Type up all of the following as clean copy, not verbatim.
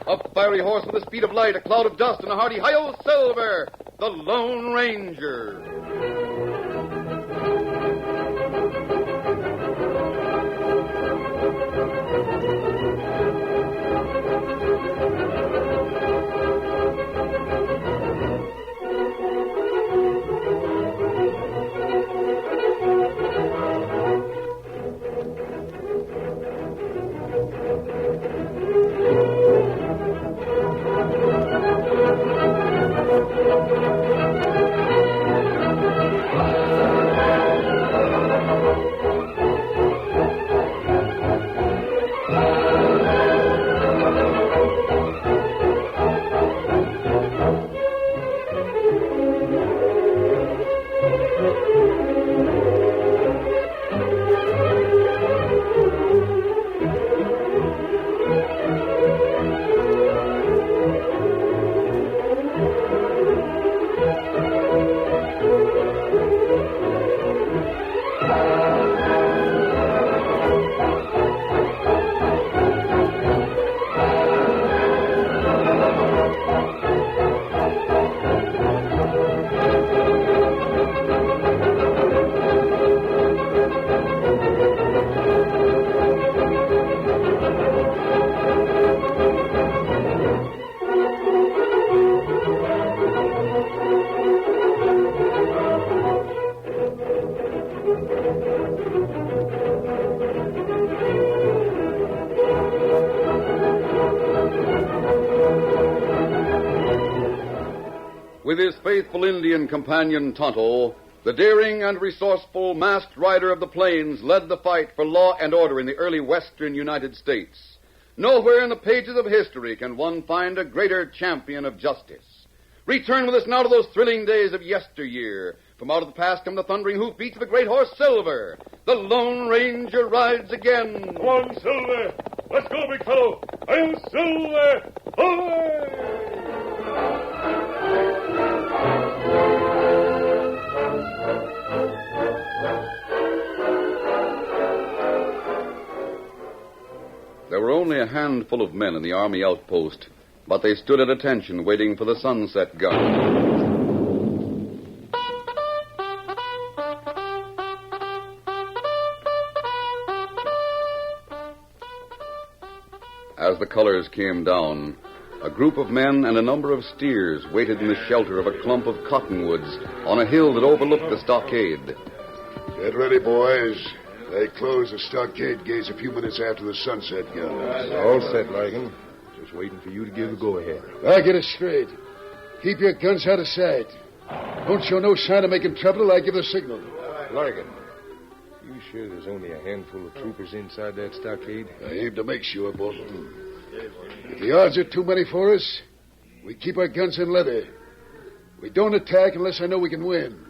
A fiery horse with the speed of light, a cloud of dust, and a hearty hi-yo Silver, the Lone Ranger. With his faithful Indian companion Tonto, the daring and resourceful masked rider of the plains led the fight for law and order in the early western United States. Nowhere in the pages of history can one find a greater champion of justice. Return with us now to those thrilling days of yesteryear. From out of the past come the thundering hoofbeats of the great horse Silver. The Lone Ranger rides again. Come on, Silver. Let's go, big fellow. I'm Silver. Away! There were only a handful of men in the army outpost, but they stood at attention waiting for the sunset gun. As the colors came down, a group of men and a number of steers waited in the shelter of a clump of cottonwoods on a hill that overlooked the stockade. Get ready, boys. They close the stockade gates a few minutes after the sunset gun. All set, Larkin. Just waiting for you to give the go-ahead. I'll get it straight. Keep your guns out of sight. Don't show no sign of making trouble till I give the signal. Larkin, you sure there's only a handful of troopers inside that stockade? I aim to make sure, Bolton. If the odds are too many for us, we keep our guns in leather. We don't attack unless I know we can win.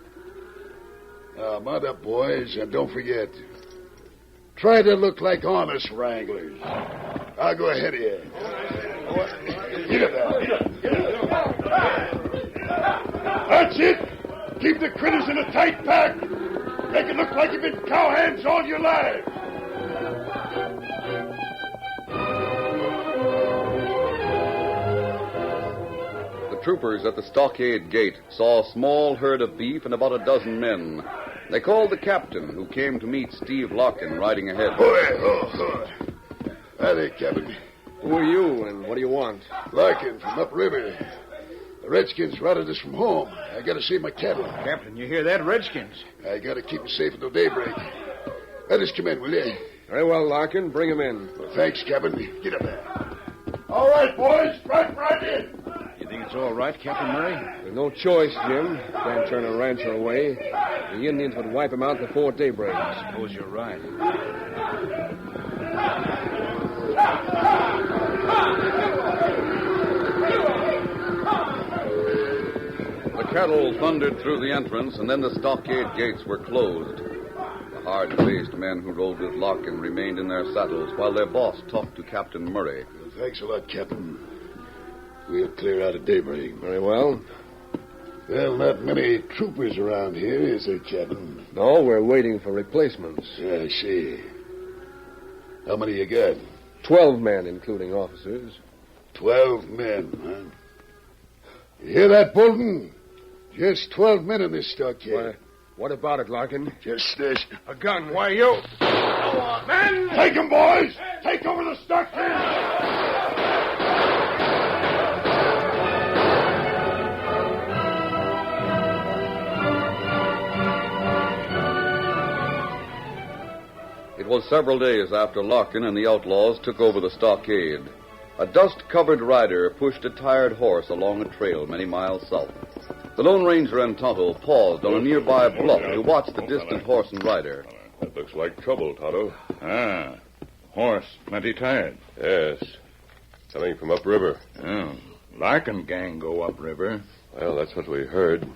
Now, mount up, boys, and don't forget, try to look like honest wranglers. I'll go ahead of you. Get up there. That's it. Keep the critters in a tight pack. Make it look like you've been cowhands all your life. The troopers at the stockade gate saw a small herd of beef and about a dozen men. They called the captain, who came to meet Steve Larkin riding ahead. Hi there, Captain. Who are you, and what do you want? Larkin from upriver. The Redskins routed us from home. I got to save my cattle. Captain, you hear that? Redskins. I got to keep them safe until daybreak. Let us come in, will you? Very well, Larkin. Bring him in. Well, thanks, Captain. Get up there. All right, boys. Right in. You think it's all right, Captain Murray? There's no choice, Jim. Can't turn a rancher away. The Indians would wipe him out before daybreak. I suppose you're right. The cattle thundered through the entrance, and then the stockade gates were closed. The hard-faced men who rode with Larkin remained in their saddles while their boss talked to Captain Murray. Well, thanks a lot, Captain. We'll clear out at daybreak. Very well. Well, not many troopers around here, is there, Captain? No, we're waiting for replacements. Yeah, I see. How many you got? 12 men, including officers. 12 men, huh? You hear that, Bolton? Just 12 men in this stockade. Why, what about it, Larkin? Just this. A gun. Why, you? Go on, men! Take 'em, boys! Take over the stockade! It was several days after Larkin and the outlaws took over the stockade. A dust-covered rider pushed a tired horse along a trail many miles south. The Lone Ranger and Tonto paused on a nearby bluff to watch the distant horse and rider. That looks like trouble, Tonto. Horse plenty tired. Yes. Coming from upriver. Oh, Larkin gang go upriver. Well, that's what we heard.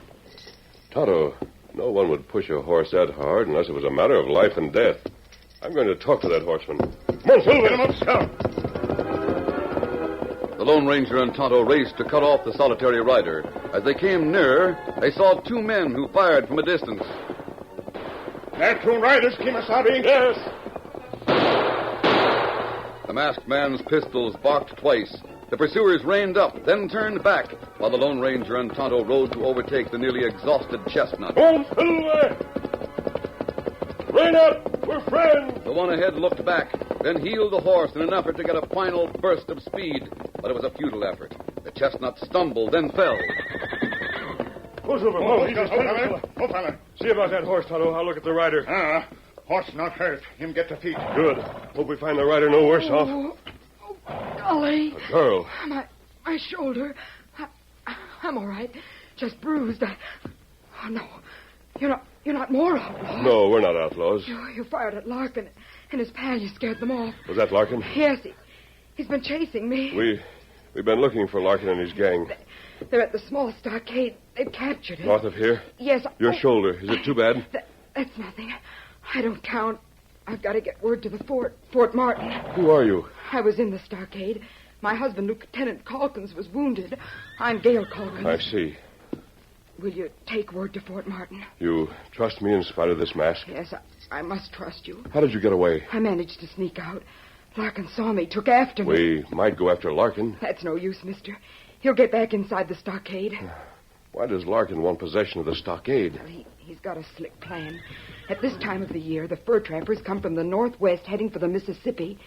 Tonto, no one would push a horse that hard unless it was a matter of life and death. I'm going to talk to that horseman. Come on, Silver. Get him up, Scout. The Lone Ranger and Tonto raced to cut off the solitary rider. As they came nearer, they saw two men who fired from a distance. That two riders, Kemosabe? Yes. The masked man's pistols barked twice. The pursuers reined up, then turned back, while the Lone Ranger and Tonto rode to overtake the nearly exhausted Chestnut. Home, Silver. Rein up. We're friends. The one ahead looked back, then heeled the horse in an effort to get a final burst of speed. But it was a futile effort. The Chestnut stumbled, then fell. Oh, Silver. Oh, fella. See about that horse, Tonto. I'll look at the rider. Horse not hurt. Him get to feet. Good. Hope we find the rider no worse off. Oh, golly. A girl. My shoulder. I'm all right. Just bruised. Oh, no. You're not more outlaws. No, we're not outlaws. You fired at Larkin and his pal. You scared them off. Was that Larkin? Yes, he's been chasing me. We've been looking for Larkin and his gang. They're at the small stockade. They've captured him. North of here? Yes. Your shoulder. Is it too bad? That's nothing. I don't count. I've got to get word to the Fort Martin. Who are you? I was in the stockade. My husband, Lieutenant Calkins, was wounded. I'm Gail Calkins. I see. Will you take word to Fort Martin? You trust me in spite of this mask? Yes, I must trust you. How did you get away? I managed to sneak out. Larkin saw me, took after me. We might go after Larkin. That's no use, mister. He'll get back inside the stockade. Why does Larkin want possession of the stockade? Well, he's got a slick plan. At this time of the year, the fur trappers come from the northwest heading for the Mississippi.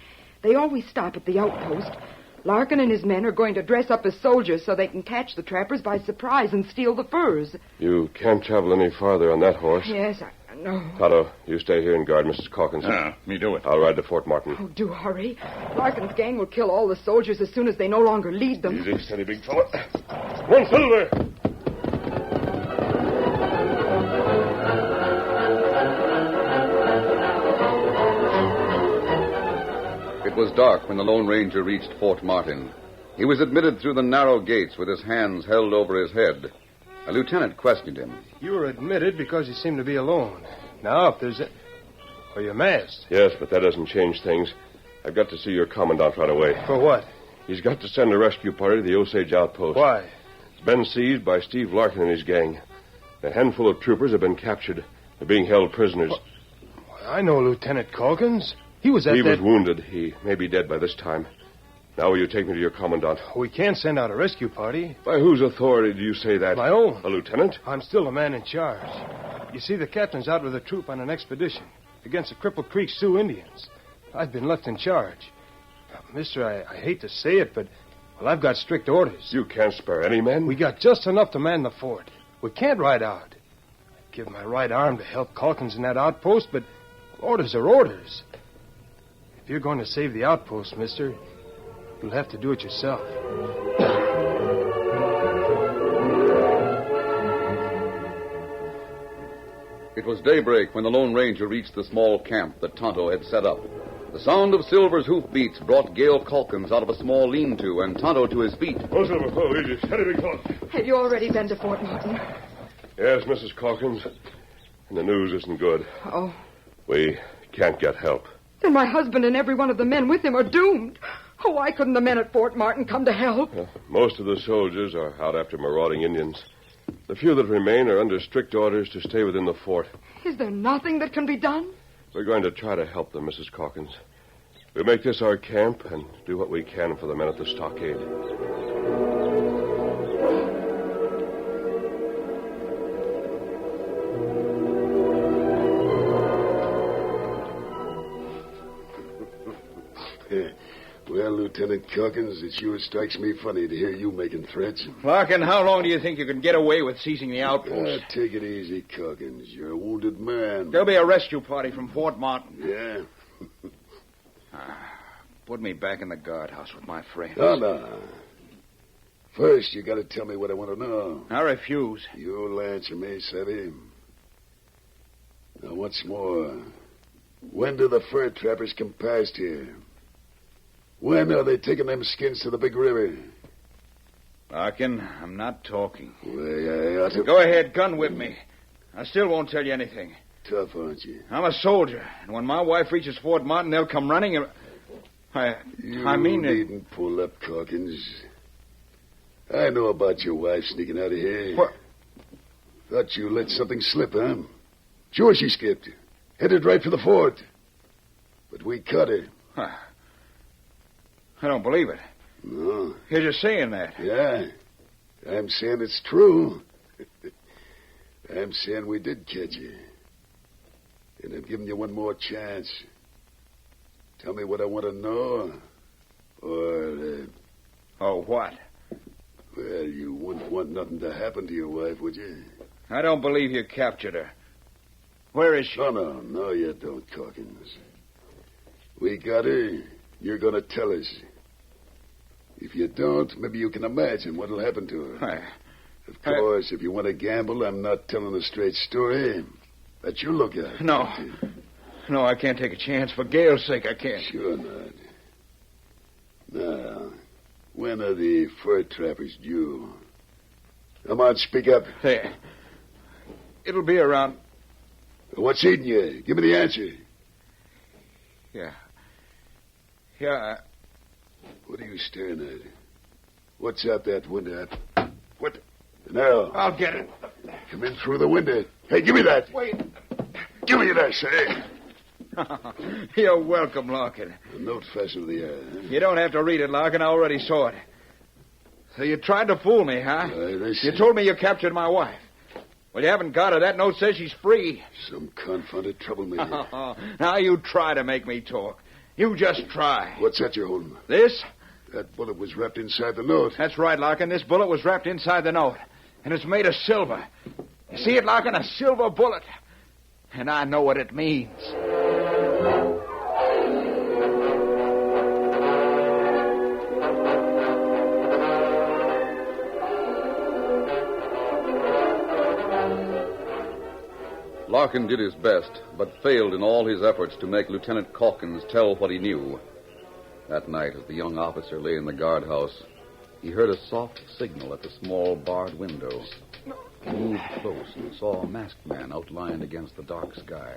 They always stop at the outpost. Larkin and his men are going to dress up as soldiers so they can catch the trappers by surprise and steal the furs. You can't travel any farther on that horse. Yes, I know. Tonto, you stay here and guard Mrs. Calkins. Me do it. I'll ride to Fort Martin. Oh, do hurry. Larkin's gang will kill all the soldiers as soon as they no longer lead them. Easy, steady, big fella. Come on, Silver. It was dark when the Lone Ranger reached Fort Martin. He was admitted through the narrow gates with his hands held over his head. A lieutenant questioned him. You were admitted because you seem to be alone. Now, if there's a... Are you masked? Yes, but that doesn't change things. I've got to see your commandant right away. For what? He's got to send a rescue party to the Osage Outpost. Why? It's been seized by Steve Larkin and his gang. A handful of troopers have been captured. They're being held prisoners. I know Lieutenant Calkins. He was wounded. He may be dead by this time. Now will you take me to your commandant? We can't send out a rescue party. By whose authority do you say that? My own. A lieutenant? I'm still the man in charge. You see, the captain's out with a troop on an expedition against the Cripple Creek Sioux Indians. I've been left in charge. Mister, I hate to say it, but, well, I've got strict orders. You can't spare any men? We got just enough to man the fort. We can't ride out. I'd give my right arm to help Calkins in that outpost, but orders are orders. If you're going to save the outpost, mister, you'll have to do it yourself. It was daybreak when the Lone Ranger reached the small camp that Tonto had set up. The sound of Silver's hoofbeats brought Gail Calkins out of a small lean-to and Tonto to his feet. Oh, Silver. Oh, easy. Steady, big fella. Have you already been to Fort Martin? Yes, Mrs. Calkins. And the news isn't good. Oh. We can't get help. Then my husband and every one of the men with him are doomed. Oh, why couldn't the men at Fort Martin come to help? Most of the soldiers are out after marauding Indians. The few that remain are under strict orders to stay within the fort. Is there nothing that can be done? We're going to try to help them, Mrs. Calkins. We'll make this our camp and do what we can for the men at the stockade. Well, Lieutenant Calkins, it sure strikes me funny to hear you making threats. Larkin, how long do you think you can get away with seizing the outpost? Take it easy, Calkins. You're a wounded man. There'll be a rescue party from Fort Martin. Yeah? Put me back in the guardhouse with my friends. No. First, you got to tell me what I want to know. I refuse. You'll answer me, Savvy. Now, once more, when do the fur trappers come past here? When are they taking them skins to the big river? Larkin, I'm not talking. Well, I ought to... Go ahead, gun whip me. I still won't tell you anything. Tough, aren't you? I'm a soldier, and when my wife reaches Fort Martin, they'll come running and... I mean... You needn't pull up, Calkins. I know about your wife sneaking out of here. What? Thought you let something slip, huh? Sure she skipped. Headed right for the fort. But we caught her. I don't believe it. No. You're just saying that. Yeah. I'm saying it's true. I'm saying we did catch you. And I'm giving you one more chance. Tell me what I want to know. Or, Oh, what? well, you wouldn't want nothing to happen to your wife, would you? I don't believe you captured her. Where is she? No, you don't, Calkins. We got her. You're going to tell us. If you don't, maybe you can imagine what'll happen to her. Of course, if you want to gamble, I'm not telling a straight story. That's your lookout. No, I can't take a chance. For Gail's sake, I can't. Sure not. Now, when are the fur trappers due? Come on, speak up. There. It'll be around... What's eating you? Give me the answer. Yeah, What are you staring at? What's out that window? What? Now. I'll get it. Come in through the window. Hey, give me that. Wait. Give me that, say. You're welcome, Larkin. A note fastened to the air. Huh? You don't have to read it, Larkin. I already saw it. So you tried to fool me, huh? You You told me you captured my wife. Well, you haven't got her. That note says she's free. Some confounded troublemaker. Now you try to make me talk. You just try. What's that you're holding? This? That bullet was wrapped inside the note. That's right, Larkin. This bullet was wrapped inside the note. And it's made of silver. You see it, Larkin? A silver bullet. And I know what it means. Larkin did his best, but failed in all his efforts to make Lieutenant Calkins tell what he knew. That night, as the young officer lay in the guardhouse, he heard a soft signal at the small barred window. He moved close and saw a masked man outlined against the dark sky.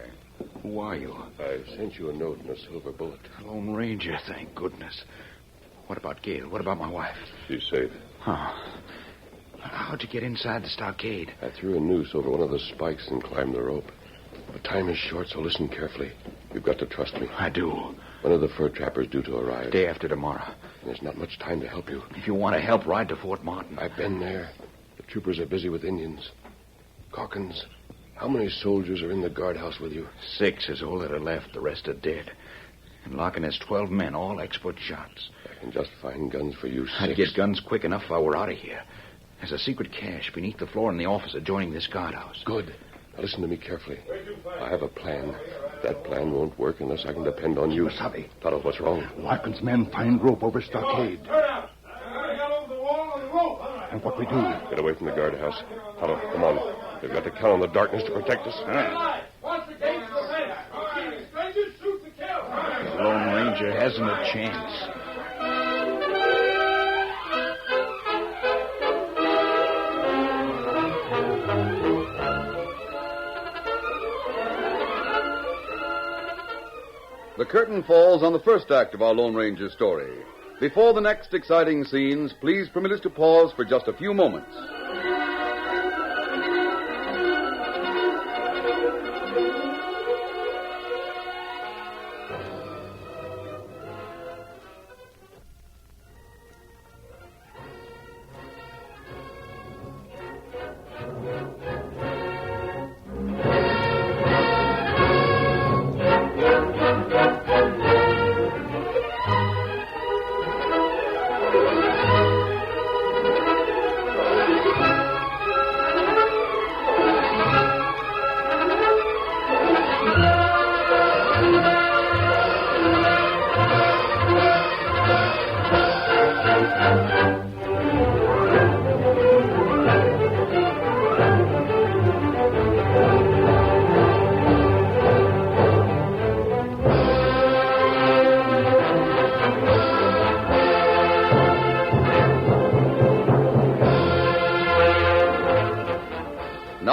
Who are you? I sent you a note and a silver bullet. Lone Ranger, thank goodness. What about Gail? What about my wife? She's safe. How'd you get inside the stockade? I threw a noose over one of the spikes and climbed the rope. But time is short, so listen carefully. You've got to trust me. I do. When are the fur trappers due to arrive? Day after tomorrow. There's not much time to help you. If you want to help, ride to Fort Martin. I've been there. The troopers are busy with Indians. Calkins, how many soldiers are in the guardhouse with you? 6 is all that are left. The rest are dead. And Larkin has 12 men, all expert shots. I can just find guns for you 6. I'd get guns quick enough if I were out of here. There's a secret cache beneath the floor in the office adjoining this guardhouse. Good. Now listen to me carefully. I have a plan. That plan won't work unless I can depend on you. Wasabi. Tonto, what's wrong? Larkin's men find rope over stockade. Turn out. I got over the wall on the rope. And what we do? Get away from the guardhouse. Tonto, come on. We've got to count on the darkness to protect us. Watch the gates of the fence. Strangers shoot to kill. The Lone Ranger hasn't a chance. The curtain falls on the first act of our Lone Ranger story. Before the next exciting scenes, please permit us to pause for just a few moments.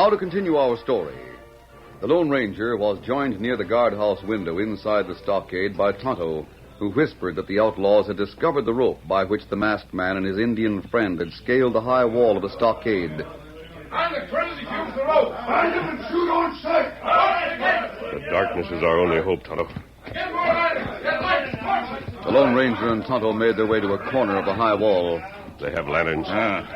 Now to continue our story. The Lone Ranger was joined near the guardhouse window inside the stockade by Tonto, who whispered that the outlaws had discovered the rope by which the masked man and his Indian friend had scaled the high wall of the stockade. I'm the colonel. He gives the rope. Find him and shoot on sight. All right, The darkness is our only hope, Tonto. get more riders. Get lights. The Lone Ranger and Tonto made their way to a corner of the high wall. They have lanterns.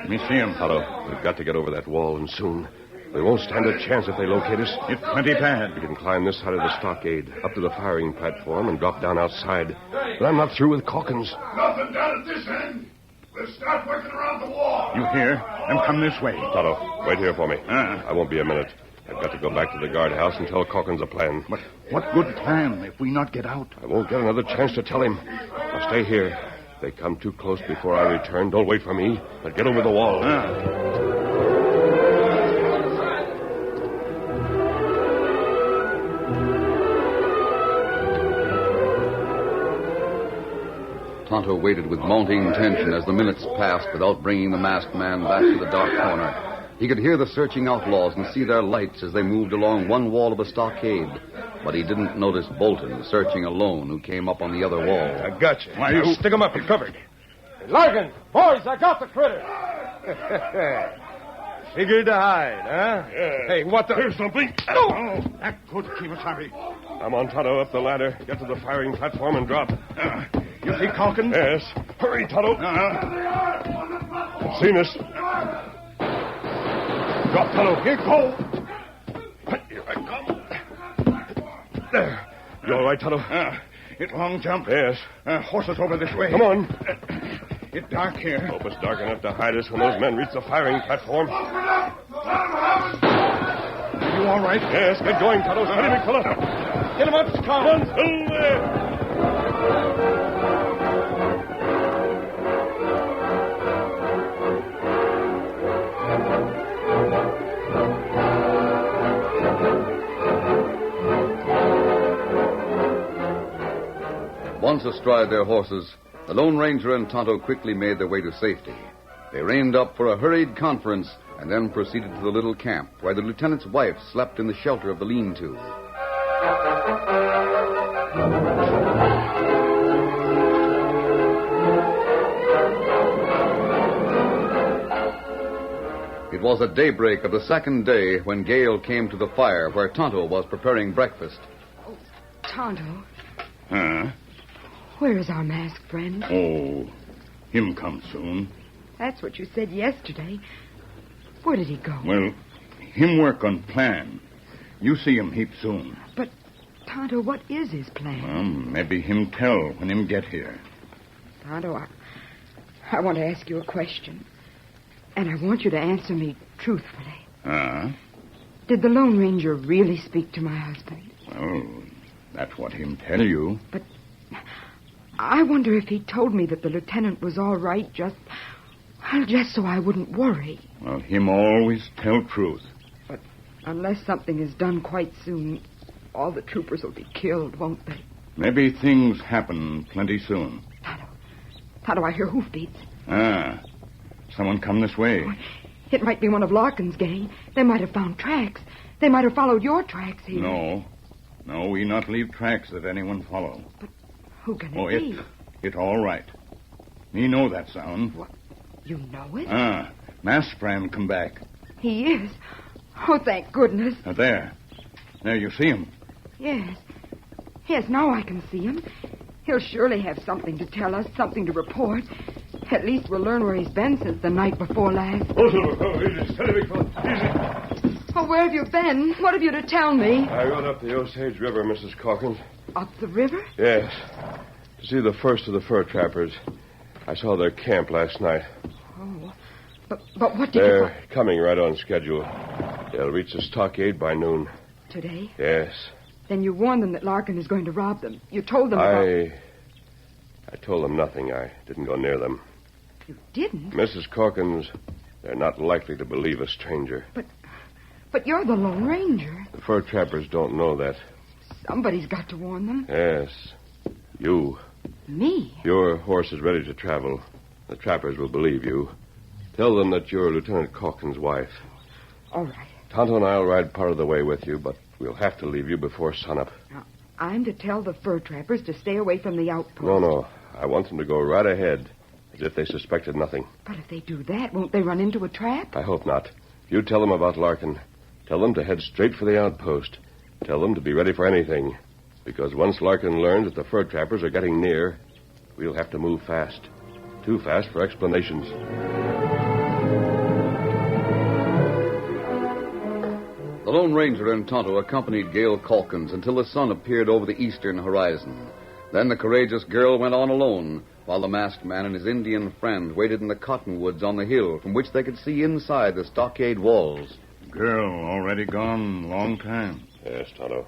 Me see him. Tonto, we've got to get over that wall, and soon. We won't stand a chance if they locate us. It's plenty bad. We can climb this side of the stockade, up to the firing platform, and drop down outside. But I'm not through with Calkins. Nothing down at this end. We'll start working around the wall. You hear? Them come this way. Tonto, wait here for me. I won't be a minute. I've got to go back to the guardhouse and tell Calkins a plan. But what good plan if we not get out? I won't get another chance to tell him. I'll stay here. If they come too close before I return, don't wait for me, but get over the wall. Tonto waited with mounting tension as the minutes passed without bringing the masked man back to the dark corner. He could hear the searching outlaws and see their lights as they moved along one wall of the stockade. But he didn't notice Bolton searching alone, who came up on the other wall. I got you. Why, you stick 'em up. You're covered. Larkin, boys, I got the critter. Figured to hide, huh? Yeah. Hey, what the... Here's something. Oh, that could keep us happy. I'm on Tonto up the ladder. Get to the firing platform and drop. You see Calkins? Yes. Hurry, Tonto. Seen us. Drop, Tonto. Here, go. Here I come. There. You all right, Tonto? It long jump. Yes. Horses over this way. Come on. It's dark here. Hope it's dark enough to hide us when those men reach the firing platform. Are you all right? Yes, get going, Tonto. Steady, big fella. Get him up, Tom. Run through there. Once astride their horses, the Lone Ranger and Tonto quickly made their way to safety. They reined up for a hurried conference and then proceeded to the little camp where the lieutenant's wife slept in the shelter of the lean-to. It was at daybreak of the second day when Gale came to the fire where Tonto was preparing breakfast. Tonto, Huh? where is our masked friend? Oh, him come soon. That's what you said yesterday. Where did he go? Well, him work on plan. You see him heap soon. But, Tonto, what is his plan? Maybe him tell when him get here. Tonto, I want to ask you a question. And I want you to answer me truthfully. Did the Lone Ranger really speak to my husband? Well, that's what him tell you. But I wonder if he told me that the lieutenant was all right just so I wouldn't worry. Well, him always tell truth. But unless something is done quite soon, all the troopers will be killed, won't they? Maybe things happen plenty soon. Tonto, I hear hoofbeats. Someone come this way. It might be one of Larkin's gang. They might have found tracks. They might have followed your tracks here. No, we not leave tracks that anyone follow. But who can it be? It all right. Me know that sound. What? You know it? Masked friend come back. He is. Oh, thank goodness. There, you see him. Yes. Yes, now I can see him. He'll surely have something to tell us, something to report. At least we'll learn where he's been since the night before last. Easy, steady, big fella. Easy. Oh, where have you been? What have you to tell me? I rode up the Osage River, Mrs. Calkins. Up the river? Yes. To see the first of the fur trappers. I saw their camp last night. Oh. But what did They're coming right on schedule. They'll reach the stockade by noon. Today? Yes. Then you warned them that Larkin is going to rob them. You told them I told them nothing. I didn't go near them. You didn't? Mrs. Calkins, they're not likely to believe a stranger. But you're the Lone Ranger. The fur trappers don't know that. Somebody's got to warn them. Yes. You. Me? Your horse is ready to travel. The trappers will believe you. Tell them that you're Lieutenant Calkins' wife. All right. Tonto and I'll ride part of the way with you, but we'll have to leave you before sunup. Now, I'm to tell the fur trappers to stay away from the outpost. No. I want them to go right ahead, as if they suspected nothing. But if they do that, won't they run into a trap? I hope not. You tell them about Larkin. Tell them to head straight for the outpost. Tell them to be ready for anything. Because once Larkin learns that the fur trappers are getting near, we'll have to move fast. Too fast for explanations. The Lone Ranger and Tonto accompanied Gail Calkins until the sun appeared over the eastern horizon. Then the courageous girl went on alone, while the masked man and his Indian friend waited in the cottonwoods on the hill from which they could see inside the stockade walls. Girl already gone long time. Yes, Tonto.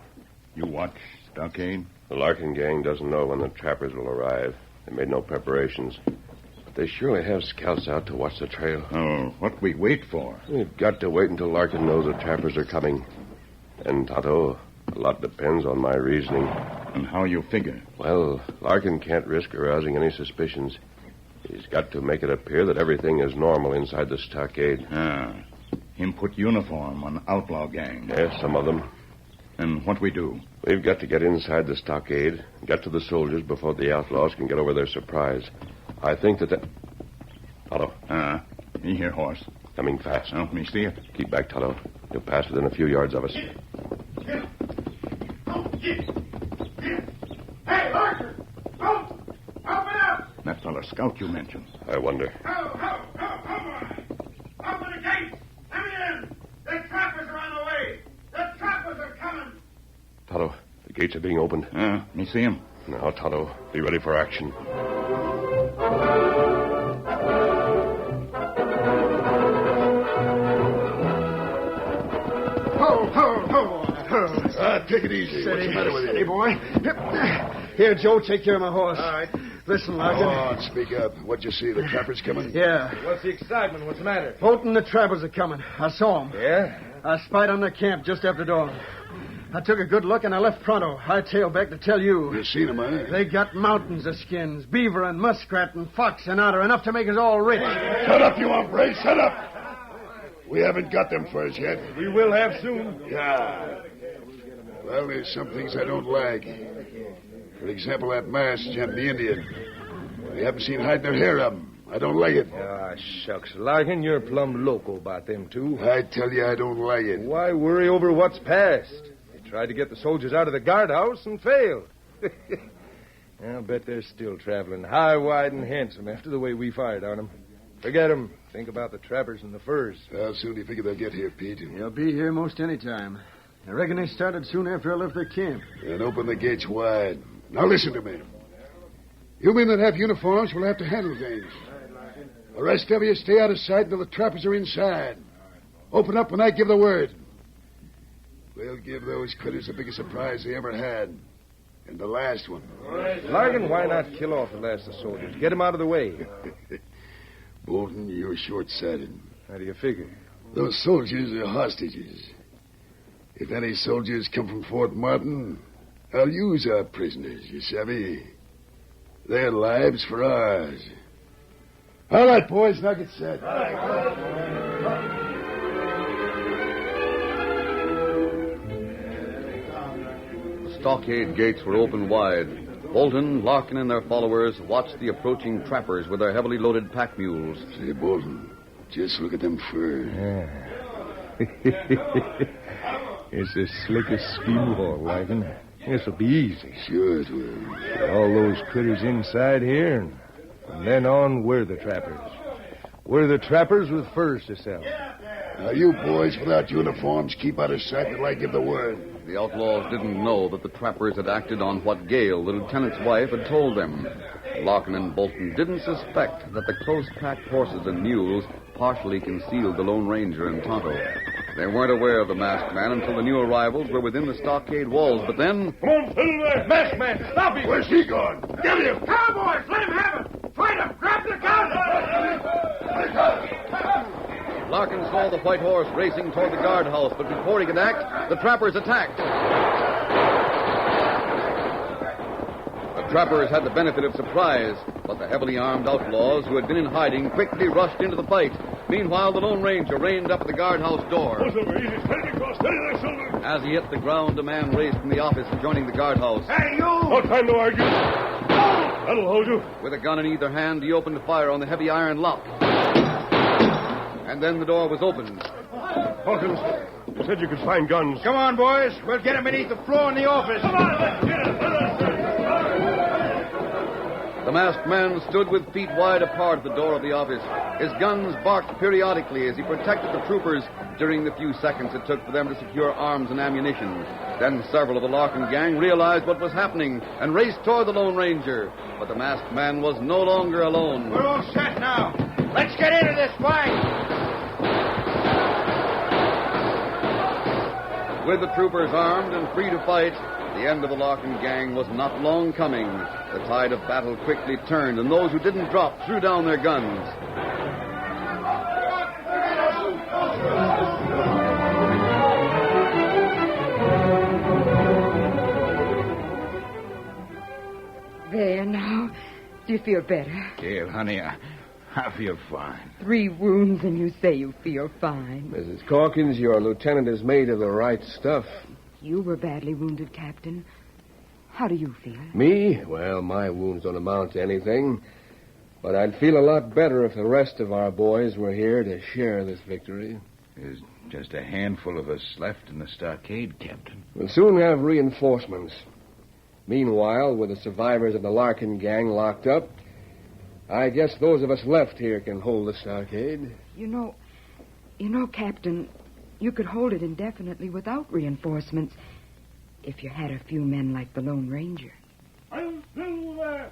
You watch stockade? The Larkin gang doesn't know when the trappers will arrive. They made no preparations. But they surely have scouts out to watch the trail. Oh, what we wait for? We've got to wait until Larkin knows the trappers are coming. And, Tonto, a lot depends on my reasoning. And how you figure? Well, Larkin can't risk arousing any suspicions. He's got to make it appear that everything is normal inside the stockade. Him put uniform on outlaw gang. Yes, some of them. And what we do? We've got to get inside the stockade, get to the soldiers before the outlaws can get over their surprise. I think that... Tonto. Me hear horse. Coming fast. Oh, me see it. Keep back, Tonto. You'll pass within a few yards of us. Hey, Larkin! Open up! That fellow scout you mentioned. I wonder. Open the gates! Let me in! The trappers are on the way! The trappers are coming! Tonto, the gates are being opened. Me see him. Now, Tonto, be ready for action. Take it easy. What's the matter with you? Steady, boy. Here, Joe, take care of my horse. All right. Listen, Larkin. Come on, speak up. What'd you see? The trappers coming? Yeah. What's the excitement? What's the matter? Bolton, the trappers are coming. I saw them. Yeah? I spied on their camp just after dawn. I took a good look and I left pronto. I tailed back to tell you. You seen them, huh? They got mountains of skins, beaver and muskrat and fox and otter, enough to make us all rich. Shut up, you hombre. Shut up. We haven't got them furs yet. We will have soon. Yeah. Well, there's some things I don't like. For example, that masked gent, the Indian. I haven't seen hide nor hair of him. I don't like it. Ah, shucks. Larkin, you're plumb loco about them two. I tell you, I don't like it. Why worry over what's past? They tried to get the soldiers out of the guardhouse and failed. I'll bet they're still traveling high, wide, and handsome after the way we fired on them. Forget them. Think about the trappers and the furs. How soon do you figure they'll get here, Pete? They'll be here most any time. I reckon they started soon after I left their camp. And open the gates wide. Now listen to me. You men that have uniforms will have to handle things. The rest of you stay out of sight until the trappers are inside. Open up when I give the word. We'll give those critters the biggest surprise they ever had. And the last one. Larkin, why not kill off the last of the soldiers? Get them out of the way. Bolton, you're short-sighted. How do you figure? Those soldiers are hostages. If any soldiers come from Fort Martin, I'll use our prisoners, you savvy. Their lives for ours. All right, boys, now get set. The stockade gates were open wide. Bolton, Larkin, and their followers watched the approaching trappers with their heavily loaded pack mules. Say, Bolton, just look at them furs. It's the slickest scheme of all, Larkin. This'll be easy. Sure it will. Get all those critters inside here, and from then on, we're the trappers. We're the trappers with furs to sell. Now, you boys without uniforms keep out of sight till I give the word. The outlaws didn't know that the trappers had acted on what Gale, the lieutenant's wife, had told them. Larkin and Bolton didn't suspect that the close-packed horses and mules partially concealed the Lone Ranger and Tonto. They weren't aware of the masked man until the new arrivals were within the stockade walls, but then... Come on, fiddle there! Masked man, stop him! Where's he gone? Get him! Cowboys, let him have it! Fight him! Grab the gun! Larkin saw the white horse racing toward the guardhouse, but before he could act, the trappers attacked. The trappers had the benefit of surprise, but the heavily armed outlaws who had been in hiding quickly rushed into the fight. Meanwhile, the Lone Ranger reined up at the guardhouse door. Silver, easy. Steady across. Steady there, Silver. As he hit the ground, a man raced from the office, joining the guardhouse. Hey, you! No time to argue. That'll hold you. With a gun in either hand, he opened fire on the heavy iron lock. And then the door was opened. Hawkins, you said you could find guns. Come on, boys. We'll get him beneath the floor in the office. Come on, let's get him. The masked man stood with feet wide apart at the door of the office. His guns barked periodically as he protected the troopers during the few seconds it took for them to secure arms and ammunition. Then several of the Larkin gang realized what was happening and raced toward the Lone Ranger. But the masked man was no longer alone. We're all set now. Let's get into this fight. With the troopers armed and free to fight, the end of the Larkin gang was not long coming. The tide of battle quickly turned, and those who didn't drop threw down their guns. There now. Do you feel better? Gail, honey, I feel fine. 3 wounds and you say you feel fine. Mrs. Calkins, your lieutenant is made of the right stuff. You were badly wounded, Captain. How do you feel? Me? Well, my wounds don't amount to anything. But I'd feel a lot better if the rest of our boys were here to share this victory. There's just a handful of us left in the stockade, Captain. We'll soon have reinforcements. Meanwhile, with the survivors of the Larkin gang locked up, I guess those of us left here can hold the stockade. You know, Captain, you could hold it indefinitely without reinforcements if you had a few men like the Lone Ranger. I'm still there.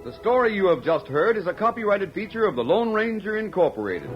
The story you have just heard is a copyrighted feature of the Lone Ranger Incorporated.